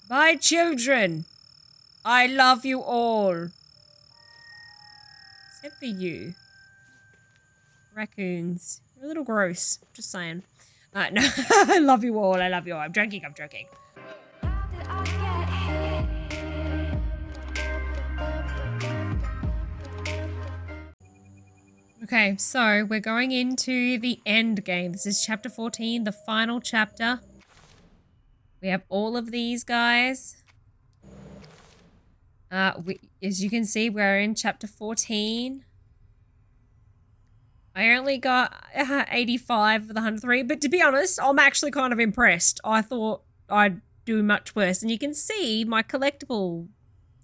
My children, I love you all. Except for you. Raccoons. You're a little gross. Just saying. No, I love you all. I love you all. I'm joking. I'm joking. Okay, so we're going into the end game. This is chapter 14, the final chapter. We have all of these guys. As you can see, we're in chapter 14. I only got 85 of the 103, but to be honest, I'm actually kind of impressed. I thought I'd do much worse. And you can see my collectible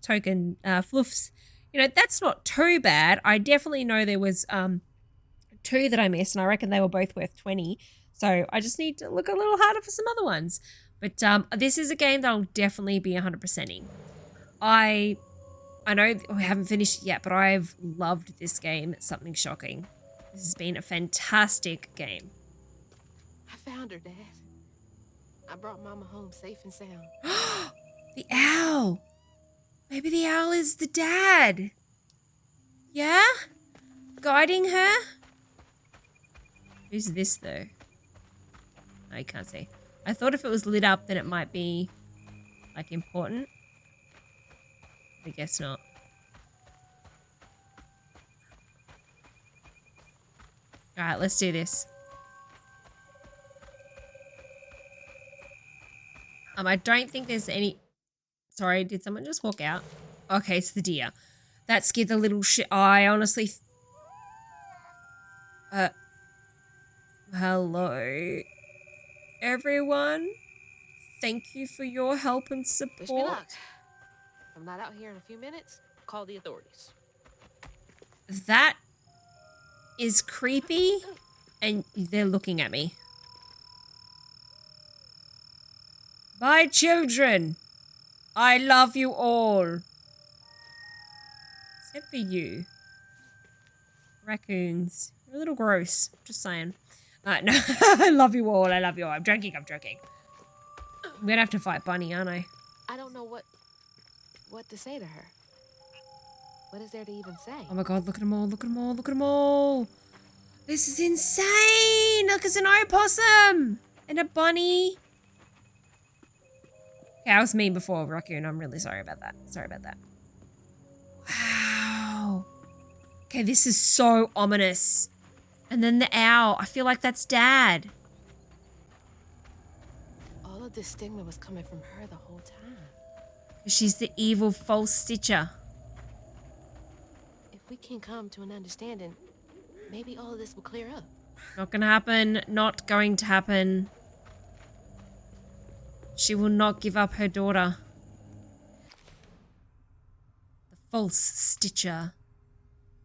token fluffs. You know, that's not too bad. I definitely know there was 2 that I missed, and I reckon they were both worth 20. So I just need to look a little harder for some other ones. But this is a game that I'll definitely be 100%ing. I know we haven't finished it yet, but I've loved this game. It's something shocking. This has been a fantastic game. I found her, Dad. I brought Mama home safe and sound. The owl. Maybe the owl is the dad. Yeah? Guiding her? Who's this, though? I can't see. I thought if it was lit up, then it might be, like, important. I guess not. Alright, let's do this. I don't think there's any... Sorry, did someone just walk out? Okay, it's the deer. That scared the little shit. I honestly... Hello, everyone. Thank you for your help and support. Wish me luck. If I'm not out here in a few minutes, call the authorities. That is creepy, and they're looking at me. My children, I love you all. Except for you. Raccoons. You're a little gross. Just saying. No, I love you all. I love you all. I'm joking. I'm joking. I'm gonna have to fight Bunny, aren't I? I don't know what to say to her. What is there to even say? Oh my god, look at them all. Look at them all. Look at them all. This is insane. Look, it's an opossum. And a bunny. Okay, I was mean before, Raccoon. I'm really sorry about that. Sorry about that. Wow. Okay, this is so ominous. And then the owl. I feel like that's Dad. All of this stigma was coming from her the whole time. She's the evil false stitcher. If we can come to an understanding, maybe all of this will clear up. Not gonna happen. Not going to happen. She will not give up her daughter. The false stitcher.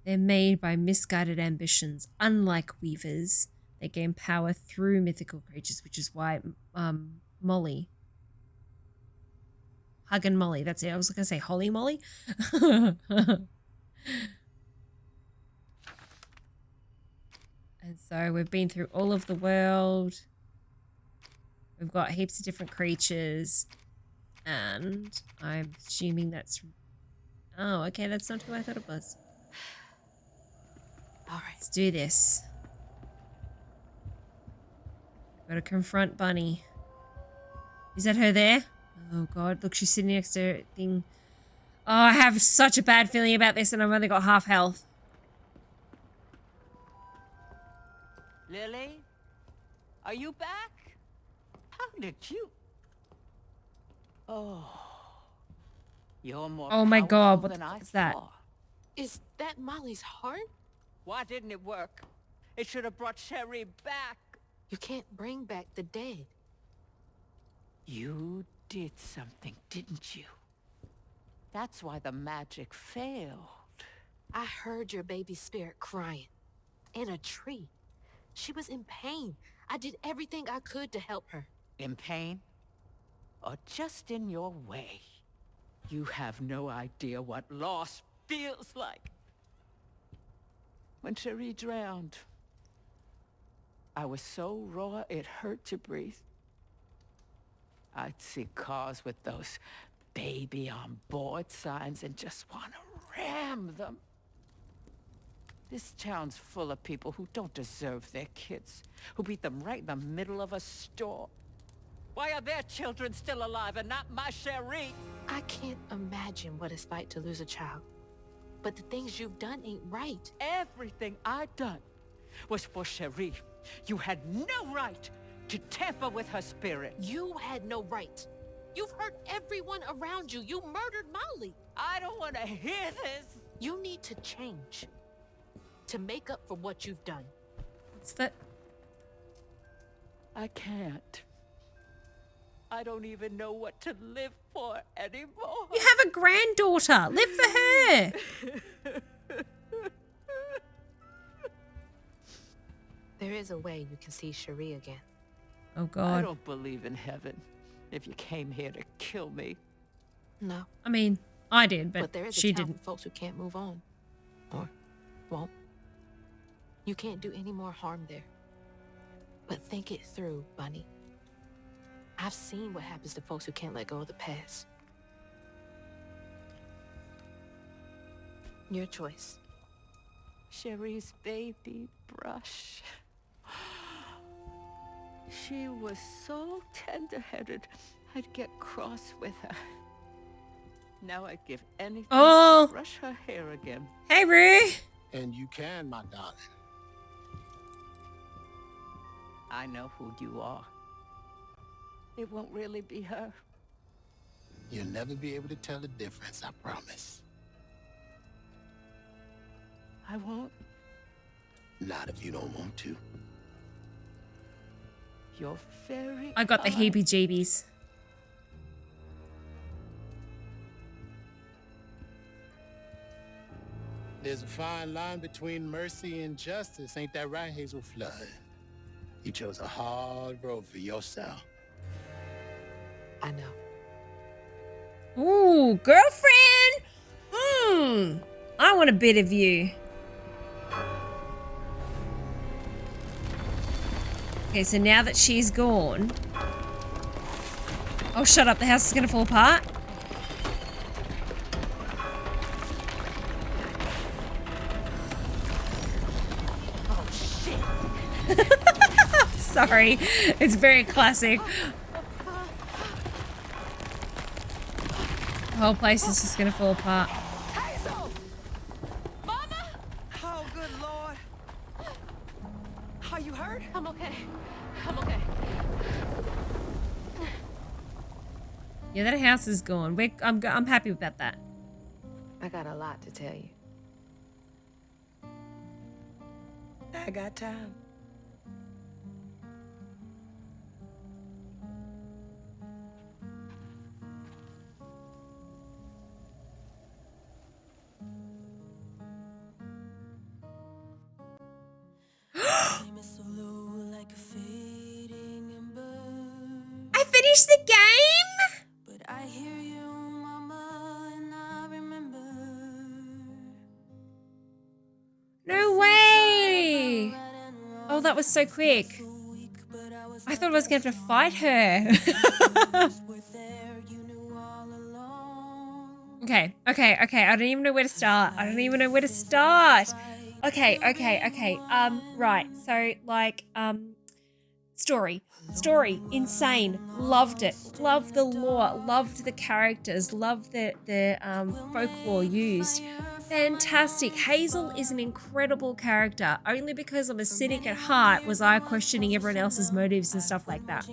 They're made by misguided ambitions. Unlike weavers, they gain power through mythical creatures, which is why Molly. Huggin Molly, that's it. I was gonna say Holly Molly. And so we've been through all of the world. We've got heaps of different creatures. And I'm assuming that's... Oh, okay, that's not who I thought it was. All right. Let's do this. Gotta confront Bunny. Is that her there? Oh god, look, she's sitting next to her thing. Oh, I have such a bad feeling about this and I've only got half health. Lily? Are you back? How did you... Oh... You're more Oh my god, what than the I fuck is that? thought. Is that Molly's heart? Why didn't it work? It should have brought Sherry back. You can't bring back the dead. You did something, didn't you? That's why the magic failed. I heard your baby's spirit crying. In a tree. She was in pain. I did everything I could to help her. In pain? Or just in your way? You have no idea what loss feels like. When Cherie drowned, I was so raw it hurt to breathe. I'd see cars with those baby on board signs and just want to ram them. This town's full of people who don't deserve their kids, who beat them right in the middle of a store. Why are their children still alive and not my Cherie? I can't imagine what it's like to lose a child. But the things you've done ain't right. Everything I done was for Cherie. You had no right to tamper with her spirit. You had no right. You've hurt everyone around you. You murdered Molly. I don't want to hear this. You need to change to make up for what you've done. What's that? I can't. I don't even know what to live for anymore. You have a granddaughter. Live for her. There is a way you can see Cherie again. Oh, I God. don't believe in heaven if you came here to kill me. No. I mean, I did, But but there is she a town didn't. for folks who can't move on. Or won't. You can't do any more harm there. But think it through, Bunny. I've seen what happens to folks who can't let go of the past. Your choice. Cherie's baby brush. She was so tender-headed, I'd get cross with her. Now I'd give anything Oh. to brush her hair again. Hey, Roux. And you can, my darling. I know who you are. It won't really be her. You'll never be able to tell the difference, I promise. I won't. Not if you don't want to. You're very I got the kind. heebie-jeebies. There's a fine line between mercy and justice, ain't that right, Hazel Flood? You chose a hard road for yourself. I know. Ooh, girlfriend. I want a bit of you. Okay, so now that she's gone. Oh, shut up. The house is going to fall apart. Oh, shit. Sorry. It's very classic. The whole place is just going to fall apart. Hazel! Mama! Oh, good Lord. Are you hurt? I'm okay. I'm okay. Yeah, that house is gone. I'm happy about that. I got a lot to tell you. I got time. I finished the game? But I hear you, Mama, and I remember. No way! Oh, that was so quick. I thought I was going to have to fight her. Okay. I don't even know where to start. Okay. Right. So, like, story, insane. Loved it. Loved the lore. Loved the characters. Loved the folklore used. Fantastic. Hazel is an incredible character. Only because I'm a cynic at heart was I questioning everyone else's motives and stuff like that.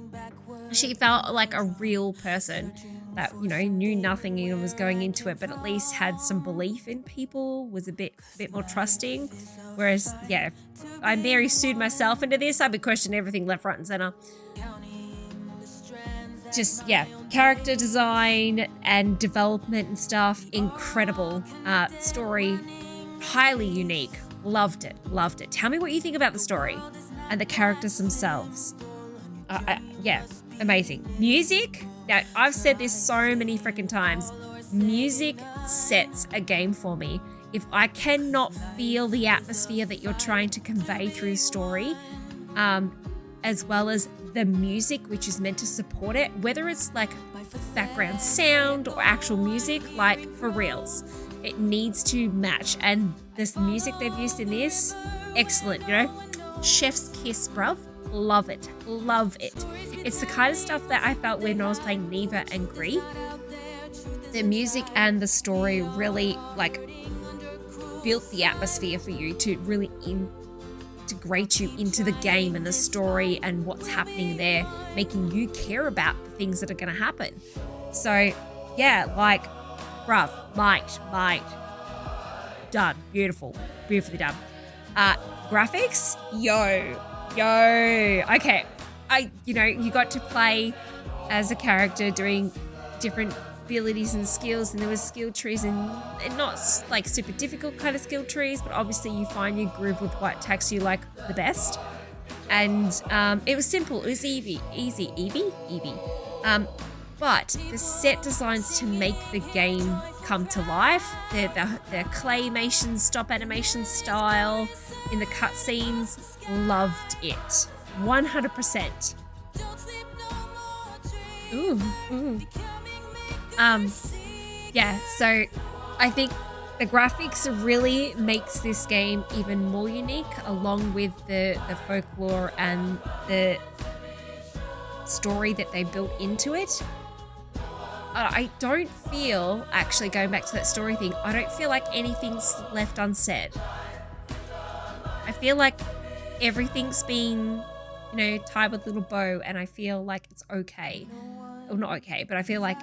She felt like a real person that, you know, knew nothing and was going into it, but at least had some belief in people, was a bit more trusting. Whereas, yeah, if I Mary sued myself into this, I'd be questioning everything left, right, and center. Just, yeah, character design and development and stuff, incredible. Story, highly unique. Loved it. Tell me what you think about the story and the characters themselves. Yeah, amazing. Music, now, I've said this so many freaking times. Music sets a game for me. If I cannot feel the atmosphere that you're trying to convey through story, as well as the music, which is meant to support it, whether it's like background sound or actual music, like for reals, it needs to match. And this music they've used in this, excellent, you know, chef's kiss, bruv. Love it. Love it. It's the kind of stuff that I felt when I was playing Neva and Gree. The music and the story really like built the atmosphere for you to really integrate you into the game and the story and what's happening there, making you care about the things that are going to happen. So yeah, like, bruv, might. Done. Beautifully done. Graphics, yo. Okay, you got to play as a character doing different abilities and skills, and there was skill trees and not like super difficult kind of skill trees, but obviously you find your groove with what attacks you like the best. And it was simple, it was easy. But the set designs to make the game come to life, the claymation stop animation style in the cutscenes, loved it. 100%. Ooh. Yeah, so I think the graphics really makes this game even more unique, along with the folklore and the story that they built into it. I don't feel, actually going back to that story thing, I don't feel like anything's left unsaid. I feel like everything's been, tied with a little bow, and I feel like it's okay. Well, not okay, but I feel like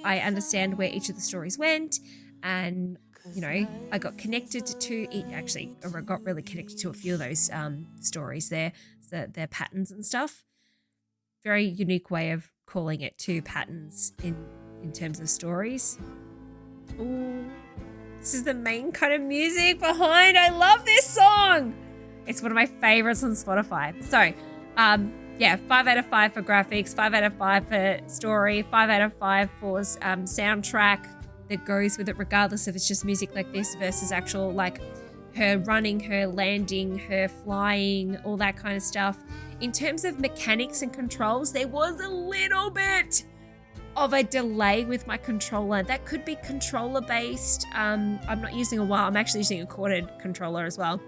I understand where each of the stories went, and, I got connected to it. Actually, I got really connected to a few of those stories there, their patterns and stuff. Very unique way of calling it, two patterns in terms of stories. Ooh, this is the main kind of music behind. I love this song. It's one of my favorites on Spotify. So, 5 out of 5 for graphics, 5 out of 5 for story, 5 out of 5 for soundtrack that goes with it, regardless if it's just music like this versus actual, like, her running, her landing, her flying, all that kind of stuff. In terms of mechanics and controls, there was a little bit of a delay with my controller. That could be controller based. I'm not using a WoW, I'm actually using a corded controller as well.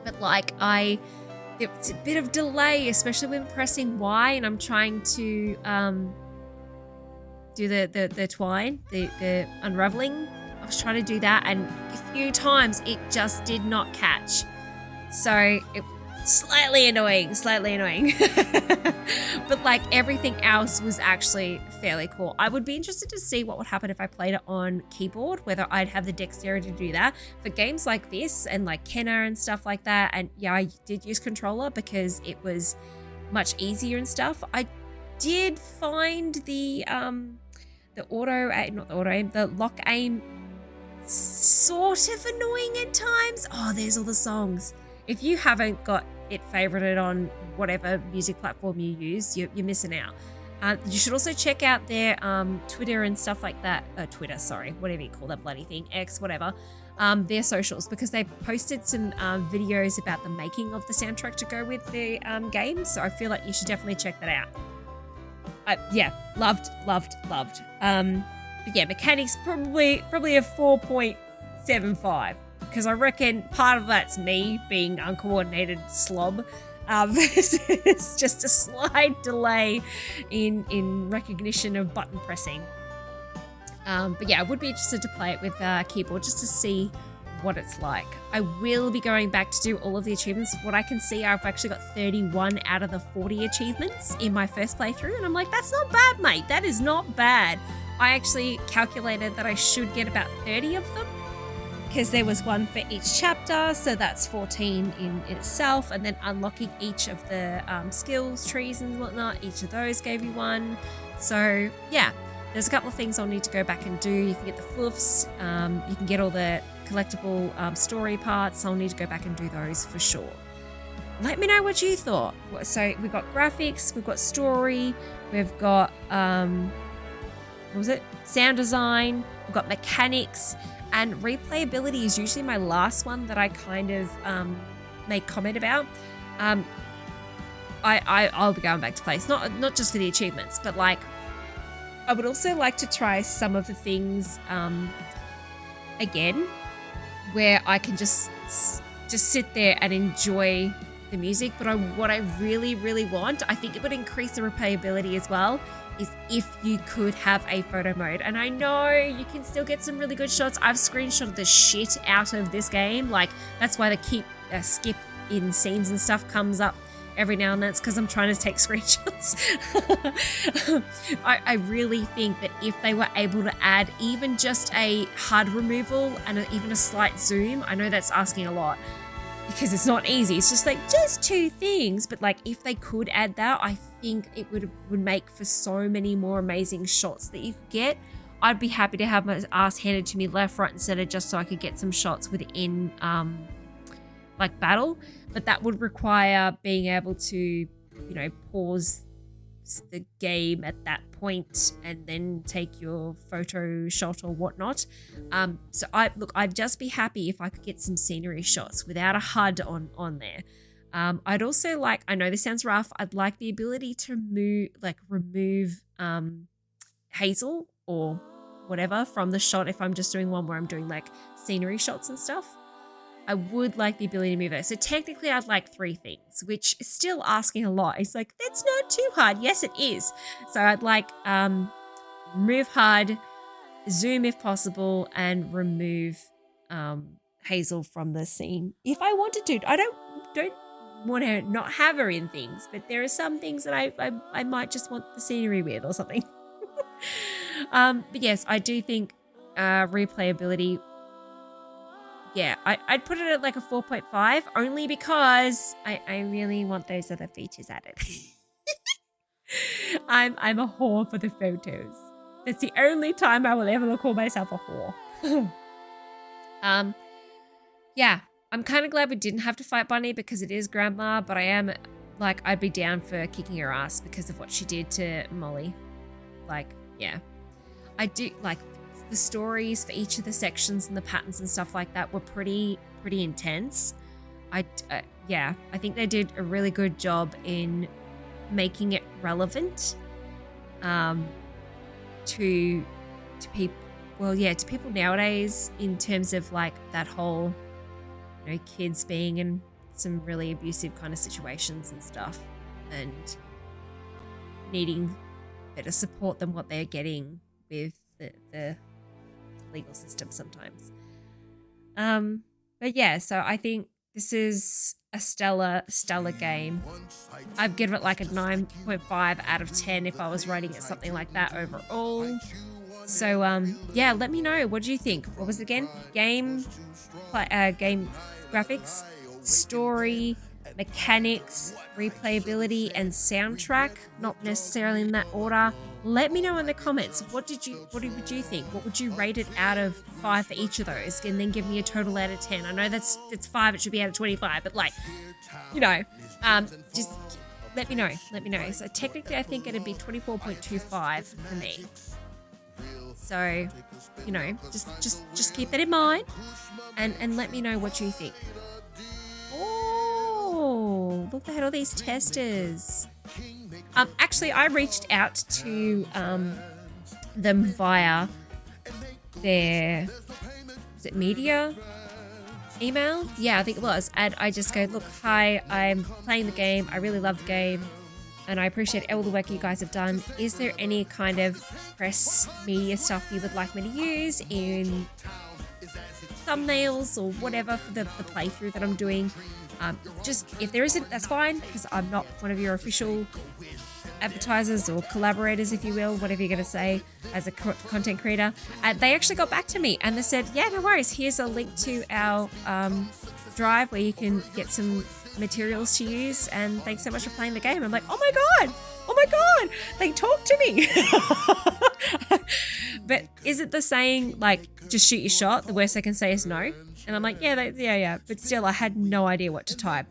But it's a bit of delay, especially when pressing Y and I'm trying to do the twine, the unraveling. I was trying to do that, and a few times it just did not catch. So it slightly annoying. But like everything else was actually fairly cool. I would be interested to see what would happen if I played it on keyboard, whether I'd have the dexterity to do that. For games like this and like Kenna and stuff like that, and yeah, I did use controller because it was much easier and stuff. I did find the lock aim sort of annoying at times. Oh, there's all the songs. If you haven't got it favorited on whatever music platform you use, you're missing out. You should also check out their Twitter and stuff like that. Twitter, sorry, whatever you call that bloody thing, X, whatever. Their socials, because they posted some videos about the making of the soundtrack to go with the game. So I feel like you should definitely check that out. Loved. But yeah, mechanics probably a 4.75. Because I reckon part of that's me being uncoordinated slob versus just a slight delay in recognition of button pressing. But yeah, I would be interested to play it with keyboard just to see what it's like. I will be going back to do all of the achievements. What I can see, I've actually got 31 out of the 40 achievements in my first playthrough, and I'm like, that's not bad, mate. That is not bad. I actually calculated that I should get about 30 of them, because there was one for each chapter, so that's 14 in itself, and then unlocking each of the skills trees and whatnot, each of those gave you one. So yeah, there's a couple of things I'll need to go back and do. You can get the fluffs, you can get all the collectible story parts. I'll need to go back and do those for sure. Let me know what you thought. So we've got graphics, we've got story, we've got sound design, we've got mechanics. And replayability is usually my last one that I kind of make comment about. I'll be going back to play. It's not just for the achievements, but like I would also like to try some of the things again, where I can just sit there and enjoy the music. But what I really, really want, I think it would increase the replayability as well, is if you could have a photo mode. And I know you can still get some really good shots. I've screenshotted the shit out of this game. Like, that's why the skip in scenes and stuff comes up every now and then. It's because I'm trying to take screenshots. I really think that if they were able to add even just a HUD removal and even a slight zoom, I know that's asking a lot because it's not easy. It's just like, just 2 things. But like, if they could add that, I think it would make for so many more amazing shots that you could get. I'd be happy to have my ass handed to me left, right, and center just so I could get some shots within like battle. But that would require being able to, pause the game at that point and then take your photo shot or whatnot. So I'd just be happy if I could get some scenery shots without a HUD on there. I'd also like, I know this sounds rough, I'd like the ability to remove Hazel or whatever from the shot if I'm just doing one where I'm doing like scenery shots and stuff. I would like the ability to move those. So technically I'd like 3 things, which is still asking a lot. It's like, that's not too hard. Yes, it is. So I'd like remove HUD, zoom if possible, and remove Hazel from the scene if I wanted to. I don't want to not have her in things, but there are some things that I might just want the scenery with or something. But yes, I do think replayability, yeah, I'd put it at like a 4.5 only because I really want those other features added. I'm a whore for the photos. That's the only time I will ever call myself a whore. Yeah, I'm kind of glad we didn't have to fight Bunny because it is Grandma, but I am like, I'd be down for kicking her ass because of what she did to Molly. Like, yeah. I do like the stories for each of the sections and the patterns and stuff like that were pretty intense. Yeah, I think they did a really good job in making it relevant to people. Well, yeah, to people nowadays in terms of like that whole, kids being in some really abusive kind of situations and stuff and needing better support than what they're getting with the legal system sometimes. But yeah, so I think this is a stellar game. I'd give it like a 9.5 out of 10 if I was rating it something like that overall. So yeah, let me know. What do you think? What was it again? Game graphics, story, mechanics, replayability, and soundtrack. Not necessarily in that order. Let me know in the comments. What would you think? What would you rate it out of 5 for each of those? And then give me a total out of 10. I know that's 5. It should be out of 25. But like, just let me know. Let me know. So technically, I think it'd be 24.25 for me. So, just keep that in mind, and let me know what you think. Oh, look at all these testers. Actually, I reached out to them via their media email? Yeah, I think it was. And I just go, look, hi, I'm playing the game. I really love the game. And I appreciate all the work you guys have done. Is there any kind of press media stuff you would like me to use in thumbnails or whatever for the playthrough that I'm doing? Just if there isn't, that's fine, because I'm not one of your official advertisers or collaborators, if you will, whatever you're going to say as a content creator. They actually got back to me and they said, yeah, no worries. Here's a link to our drive where you can get some materials to use, and thanks so much for playing the game. I'm like, oh my god, they talk to me. But is it the saying like, just shoot your shot, the worst they can say is no? And I'm like, yeah, but still I had no idea what to type.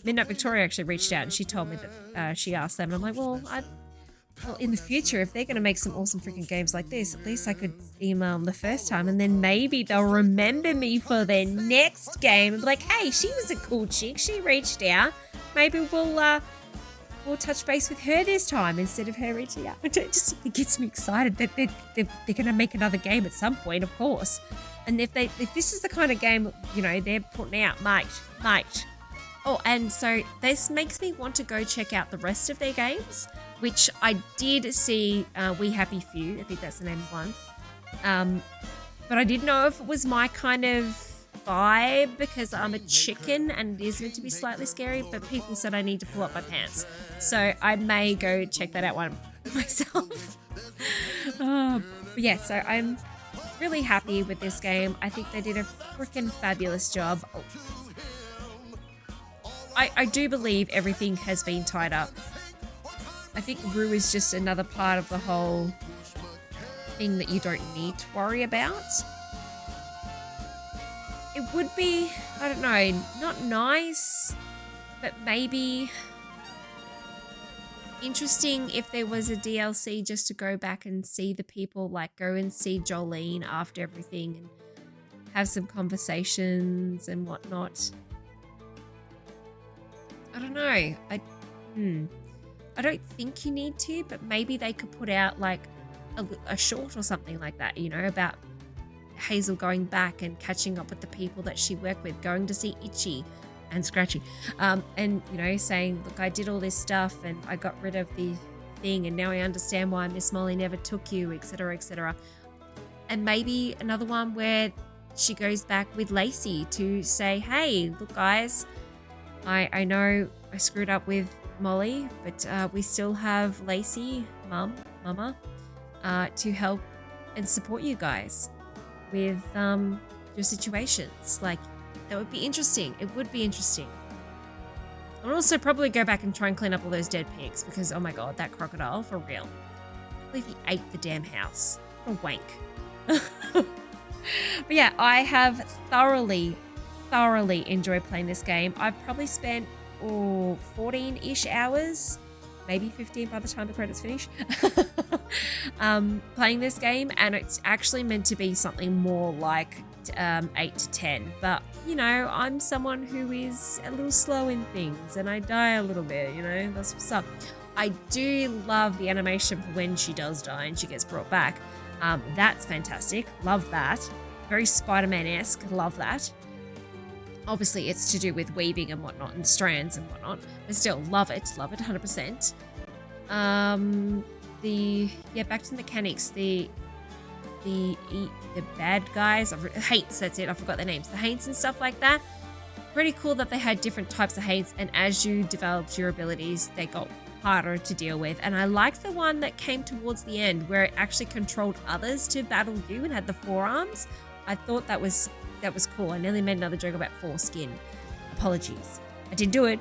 Midnight Victoria actually reached out and she told me that she asked them, and I'm like, well, in the future, if they're going to make some awesome freaking games like this, at least I could email them the first time, and then maybe they'll remember me for their next game and be like, hey, she was a cool chick, she reached out, maybe we'll we'll touch base with her this time instead of her reaching out. It just gets me excited that they're going to make another game at some point, of course. And if this is the kind of game, you know, they're putting out, mate. Oh, and so this makes me want to go check out the rest of their games, which I did see We Happy Few. I think that's the name of one. But I didn't know if it was my kind of vibe because I'm a chicken and it is meant to be slightly scary, but people said I need to pull up my pants. So I may go check that out one myself. But yeah, so I'm really happy with this game. I think they did a freaking fabulous job. I do believe everything has been tied up. I think Roux is just another part of the whole thing that you don't need to worry about. It would be, I don't know, not nice, but maybe interesting if there was a DLC just to go back and see the people, like go and see Jolene after everything and have some conversations and whatnot. I don't know. I don't think you need to, but maybe they could put out like a short or something like that, you know, about Hazel going back and catching up with the people that she worked with, going to see Itchy and Scratchy, and, you know, saying, look, I did all this stuff and I got rid of the thing and now I understand why Miss Molly never took you, etc., etc. And maybe another one where she goes back with Lacey to say, hey, look, guys, I know I screwed up with Molly, but we still have Lacey, Mama, to help and support you guys with your situations. Like, that would be interesting. It would be interesting. I'll also probably go back and try and clean up all those dead pigs because, oh my god, that crocodile, for real. I believe he ate the damn house. What a wank. But yeah, I have thoroughly enjoyed playing this game. I've probably spent 14-ish hours, maybe 15 by the time the credits finish, playing this game, and it's actually meant to be something more like 8 to 10, but you know, I'm someone who is a little slow in things and I die a little bit, you know, that's what's up. I do love the animation for when she does die and she gets brought back. That's fantastic, love that. Very Spider-Man-esque, love that. Obviously, it's to do with weaving and whatnot and strands and whatnot, but still, love it 100%. Back to the mechanics, the bad guys, hates, that's it, I forgot their names, the hates and stuff like that. Pretty cool that they had different types of hates, and as you developed your abilities, they got harder to deal with. And I liked the one that came towards the end where it actually controlled others to battle you and had the forearms. I thought that was cool. I nearly made another joke about foreskin. Apologies. I didn't do it,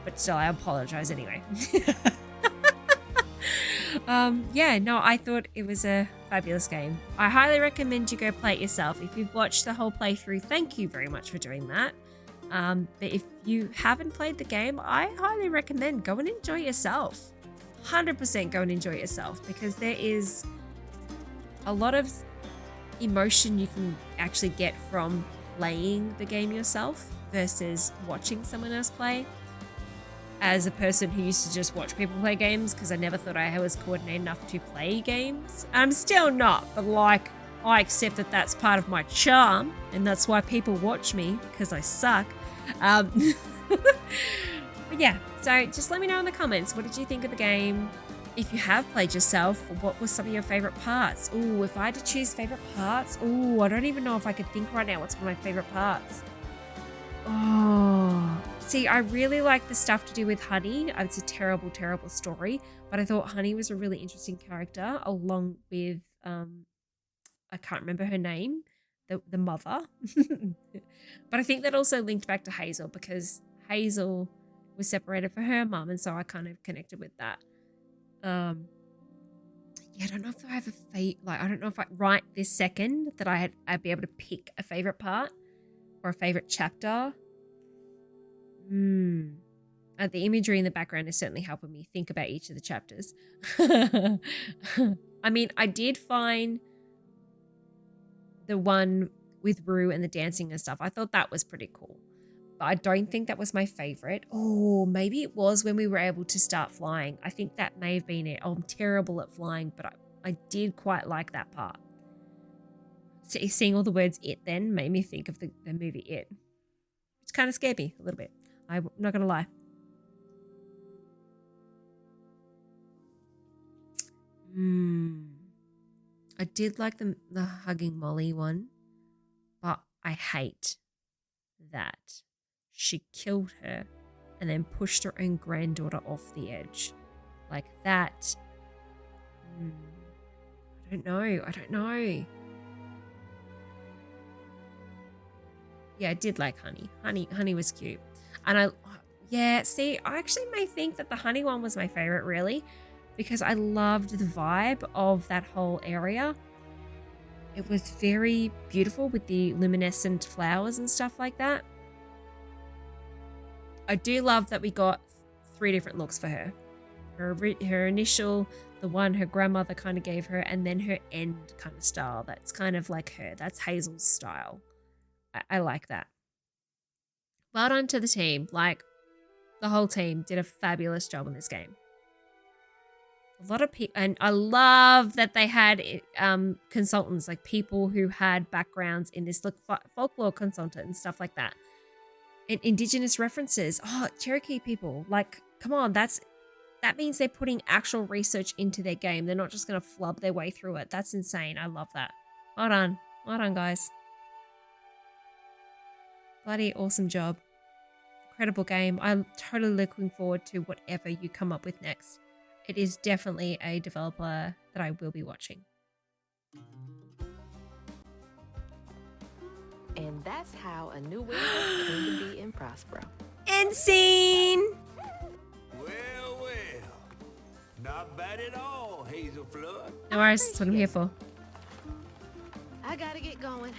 but still, I apologize anyway. I thought it was a fabulous game. I highly recommend you go play it yourself. If you've watched the whole playthrough, thank you very much for doing that. But if you haven't played the game, I highly recommend go and enjoy it yourself. 100% go and enjoy it yourself, because there is a lot of emotion you can actually get from playing the game yourself versus watching someone else play. As a person who used to just watch people play games, because I never thought I was coordinated enough to play games. I'm still not, but like, I accept that that's part of my charm, and that's why people watch me, because I suck. But yeah, so just let me know in the comments, what did you think of the game? If you have played yourself, what were some of your favorite parts? Ooh, if I had to choose favorite parts, ooh, I don't even know if I could think right now what's one of my favorite parts. Oh, see, I really like the stuff to do with Honey. It's a terrible, terrible story, but I thought Honey was a really interesting character, along with, I can't remember her name, the mother. But I think that also linked back to Hazel, because Hazel was separated from her mum, and so I kind of connected with that. I don't know if I have I don't know if right this second that I'd be able to pick a favorite part or a favorite chapter. The imagery in the background is certainly helping me think about each of the chapters. I mean, I did find the one with Roux and the dancing and stuff. I thought that was pretty cool. But I don't think that was my favorite. Oh, maybe it was when we were able to start flying. I think that may have been it. Oh, I'm terrible at flying, but I did quite like that part. Seeing all the words "it" then made me think of the movie It, which kind of scared me a little bit. I'm not going to lie. I did like the Hugging Molly one, but I hate that she killed her and then pushed her own granddaughter off the edge. Like that. I don't know. Yeah, I did like Honey. Honey was cute. And I actually may think that the Honey one was my favorite, really, because I loved the vibe of that whole area. It was very beautiful with the luminescent flowers and stuff like that. I do love that we got 3 different looks for her. Her initial, the one her grandmother kind of gave her, and then her end kind of style. That's kind of like her. That's Hazel's style. I like that. Well done to the team. Like, the whole team did a fabulous job in this game. A lot of people, and I love that they had consultants, like people who had backgrounds in this, folklore consultant and stuff like that. And indigenous references. Oh, Cherokee people. Like, come on, that means they're putting actual research into their game. They're not just going to flub their way through it. That's insane. I love that. Well done. Well done, guys. Bloody awesome job. Incredible game. I'm totally looking forward to whatever you come up with next. It is definitely a developer that I will be watching. And that's how a new window came to be in Prospero. End scene! Well. Not bad at all, Hazel Flood. No worries, that's what I'm here for. I gotta get going.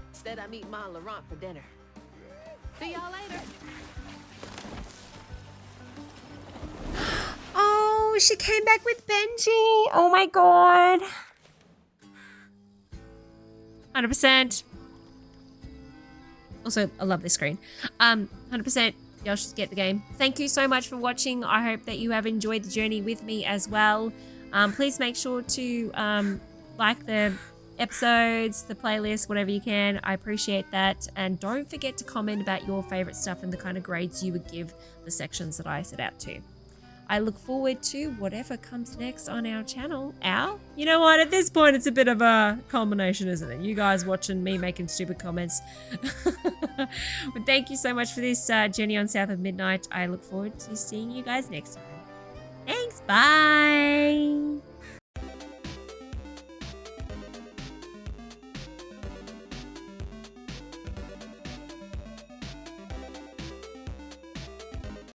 Instead, I meet Ma and Laurent for dinner. See y'all later. Oh, she came back with Benji. Oh my god. 100%. Also, I love this screen. 100%. Y'all should get the game. Thank you so much for watching. I hope that you have enjoyed the journey with me as well. Please make sure to like the episodes, the playlist, whatever you can. I appreciate that. And don't forget to comment about your favorite stuff and the kind of grades you would give the sections that I set out to. I look forward to whatever comes next on our channel. You know what? At this point, it's a bit of a culmination, isn't it? You guys watching me making stupid comments. But thank you so much for this journey on South of Midnight. I look forward to seeing you guys next time. Thanks. Bye.